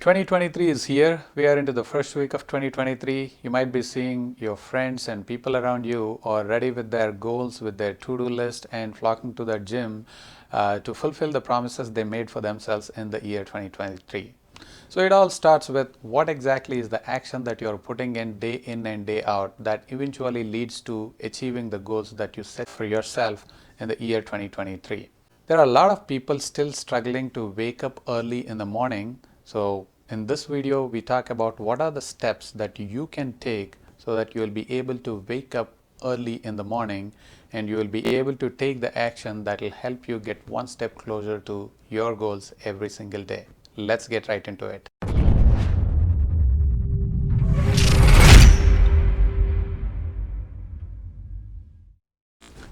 2023 is here. We are into the first week of 2023. You might be seeing your friends and people around you are ready with their goals, with their to-do list, and flocking to the gym to fulfill the promises they made for themselves in the year 2023. So it all starts with what exactly is the action that you're putting in and day out that eventually leads to achieving the goals that you set for yourself in the year 2023. There are a lot of people still struggling to wake up early in the morning. So in this video, we talk about what are the steps that you can take so that you will be able to wake up early in the morning and you will be able to take the action that will help you get one step closer to your goals every single day. Let's get right into it.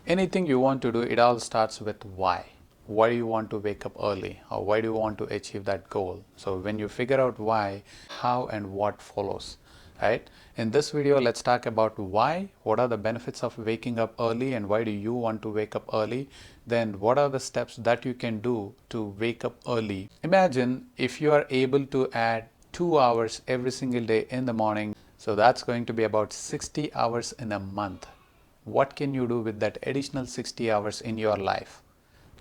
Anything you want to do, it all starts with why. Why do you want to wake up early, or why do you want to achieve that goal? So when you figure out why, how and what follows, right? In this video, let's talk about why, what are the benefits of waking up early and why do you want to wake up early? Then what are the steps that you can do to wake up early? Imagine if you are able to add 2 hours every single day in the morning. So that's going to be about 60 hours in a month. What can you do with that additional 60 hours in your life?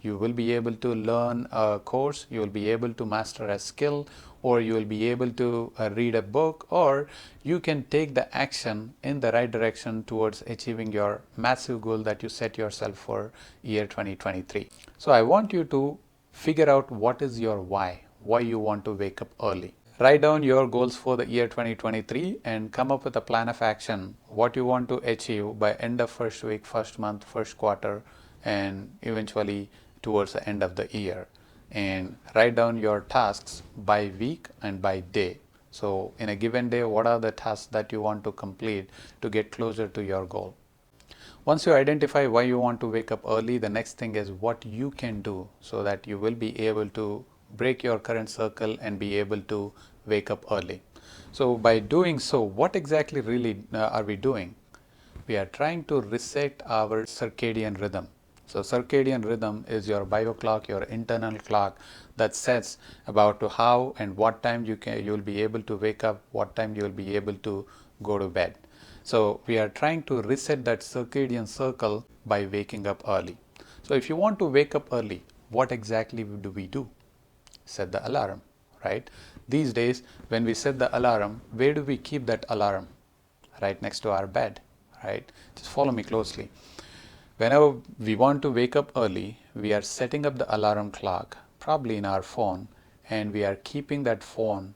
You will be able to learn a course, you will be able to master a skill, or you will be able to read a book, or you can take the action in the right direction towards achieving your massive goal that you set yourself for year 2023. So I want you to figure out what is your why you want to wake up early. Write down your goals for the year 2023 and come up with a plan of action, what you want to achieve by end of first week, first month, first quarter, and eventually towards the end of the year. And write down your tasks by week and by day. So in a given day, what are the tasks that you want to complete to get closer to your goal? Once you identify why you want to wake up early, the next thing is what you can do so that you will be able to break your current circle and be able to wake up early. So by doing so, what exactly really are we doing? We are trying to reset our circadian rhythm. So circadian rhythm is your bio clock, your internal clock that sets about to how and what time you will be able to wake up, what time you will be able to go to bed. So we are trying to reset that circadian circle by waking up early. So if you want to wake up early, what exactly do we do? Set the alarm, right? These days, when we set the alarm, where do we keep that alarm? Right next to our bed, right? Just follow me closely. Whenever we want to wake up early, we are setting up the alarm clock, probably in our phone, and we are keeping that phone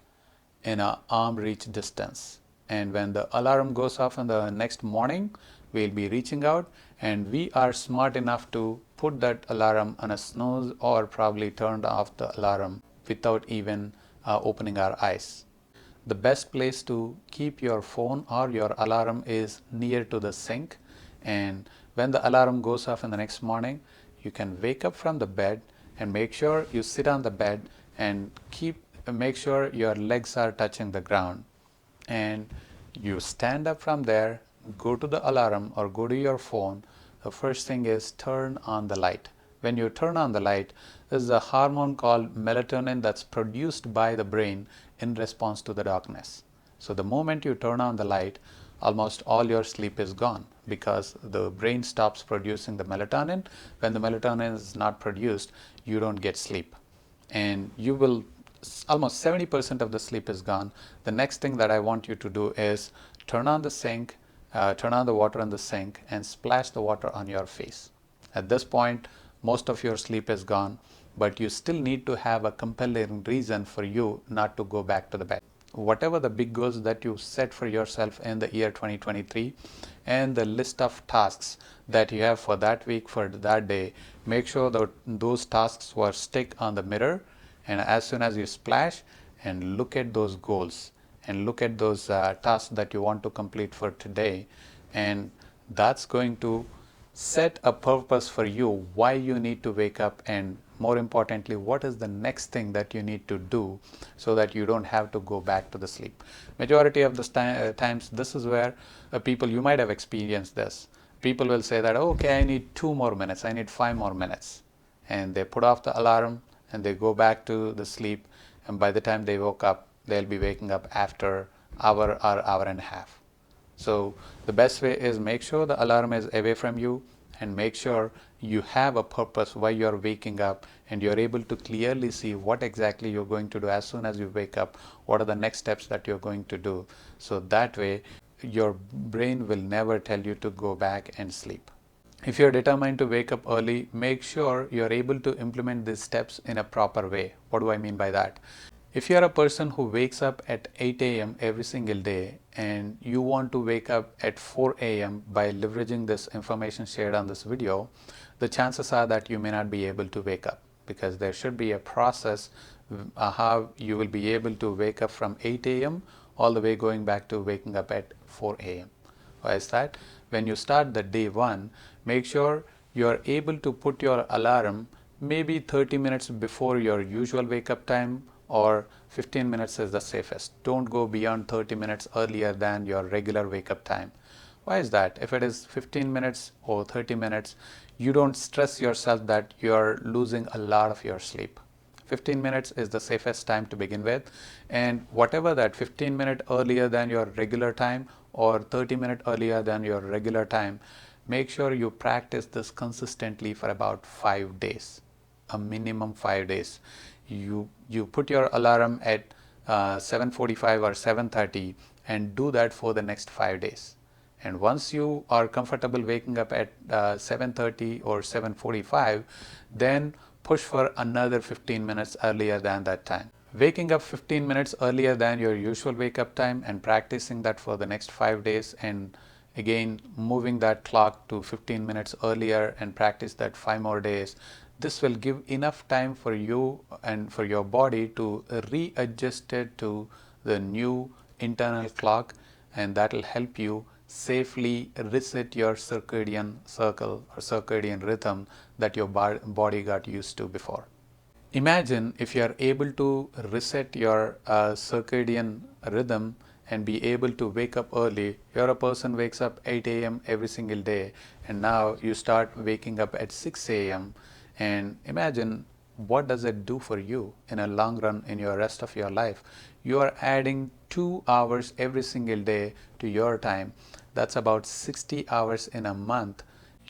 in an arm reach distance. And when the alarm goes off in the next morning, we'll be reaching out, and we are smart enough to put that alarm on a snooze or probably turned off the alarm without even opening our eyes. The best place to keep your phone or your alarm is near to the sink, and when the alarm goes off in the next morning, you can wake up from the bed and make sure you sit on the bed and make sure your legs are touching the ground, and you stand up from there, go to the alarm or go to your phone. The first thing is turn on the light. When you turn on the light, there's a hormone called melatonin that's produced by the brain in response to the darkness. So the moment you turn on the light, almost all your sleep is gone because the brain stops producing the melatonin. When the melatonin is not produced, you don't get sleep, and you will almost 70% of the sleep is gone. The next thing that I want you to do is turn on the sink, turn on the water in the sink and splash the water on your face. At this point, most of your sleep is gone, but you still need to have a compelling reason for you not to go back to the bed. Whatever the big goals that you set for yourself in the year 2023 and the list of tasks that you have for that week, for that day, make sure that those tasks were stick on the mirror, and as soon as you splash and look at those goals and look at those tasks that you want to complete for today, and that's going to set a purpose for you why you need to wake up, and more importantly, what is the next thing that you need to do so that you don't have to go back to the sleep. Majority of the times, this is where people, you might have experienced this. People will say that, okay, I need 2 more minutes, I need 5 more minutes. And they put off the alarm and they go back to the sleep. And by the time they woke up, they'll be waking up after hour or hour and a half. So the best way is make sure the alarm is away from you, and make sure you have a purpose why you're waking up, and you're able to clearly see what exactly you're going to do as soon as you wake up, what are the next steps that you're going to do. So that way your brain will never tell you to go back and sleep. If you're determined to wake up early, make sure you're able to implement these steps in a proper way. What do I mean by that? If you're a person who wakes up at 8 a.m. every single day and you want to wake up at 4 a.m. by leveraging this information shared on this video, the chances are that you may not be able to wake up, because there should be a process how you will be able to wake up from 8 a.m. all the way going back to waking up at 4 a.m. Why is that? When you start the day one, make sure you are able to put your alarm maybe 30 minutes before your usual wake up time, or 15 minutes is the safest. Don't go beyond 30 minutes earlier than your regular wake up time. Why is that? If it is 15 minutes or 30 minutes, you don't stress yourself that you are losing a lot of your sleep. 15 minutes is the safest time to begin with, and whatever that 15 minute earlier than your regular time or 30 minute earlier than your regular time, make sure you practice this consistently for about 5 days, a minimum 5 days. You put your alarm at 7:45 or 7:30 and do that for the next 5 days. And once you are comfortable waking up at 7:30 or 7:45, then push for another 15 minutes earlier than that time. Waking up 15 minutes earlier than your usual wake up time and practicing that for the next 5 days, and again moving that clock to 15 minutes earlier and practice that 5 more days. This will give enough time for you and for your body to readjust it to the new internal clock, and that will help you safely reset your circadian cycle or circadian rhythm that your body got used to before. Imagine if you are able to reset your circadian rhythm and be able to wake up early. You're a person wakes up 8 a.m. every single day, and now you start waking up at 6 a.m. and imagine what does it do for you in a long run in your rest of your life. You are adding 2 hours every single day to your time. That's about 60 hours in a month.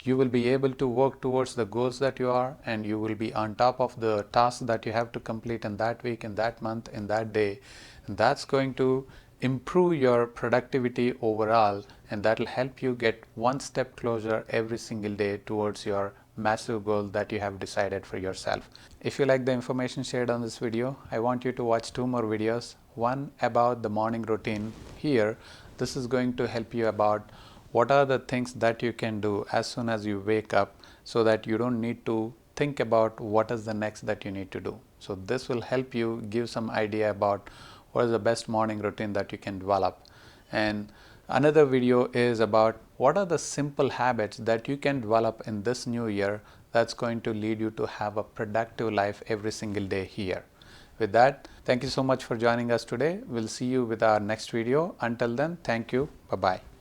You will be able to work towards the goals that you are, and you will be on top of the tasks that you have to complete in that week, in that month, in that day. And that's going to improve your productivity overall, and that will help you get one step closer every single day towards your massive goal that you have decided for yourself. If you like the information shared on this video, I want you to watch 2 more videos. One about the morning routine. Here, this is going to help you about what are the things that you can do as soon as you wake up, so that you don't need to think about what is the next that you need to do. So this will help you give some idea about what is the best morning routine that you can develop. And another video is about what are the simple habits that you can develop in this new year that's going to lead you to have a productive life every single day here. With that, thank you so much for joining us today. We'll see you with our next video. Until then, thank you. Bye-bye.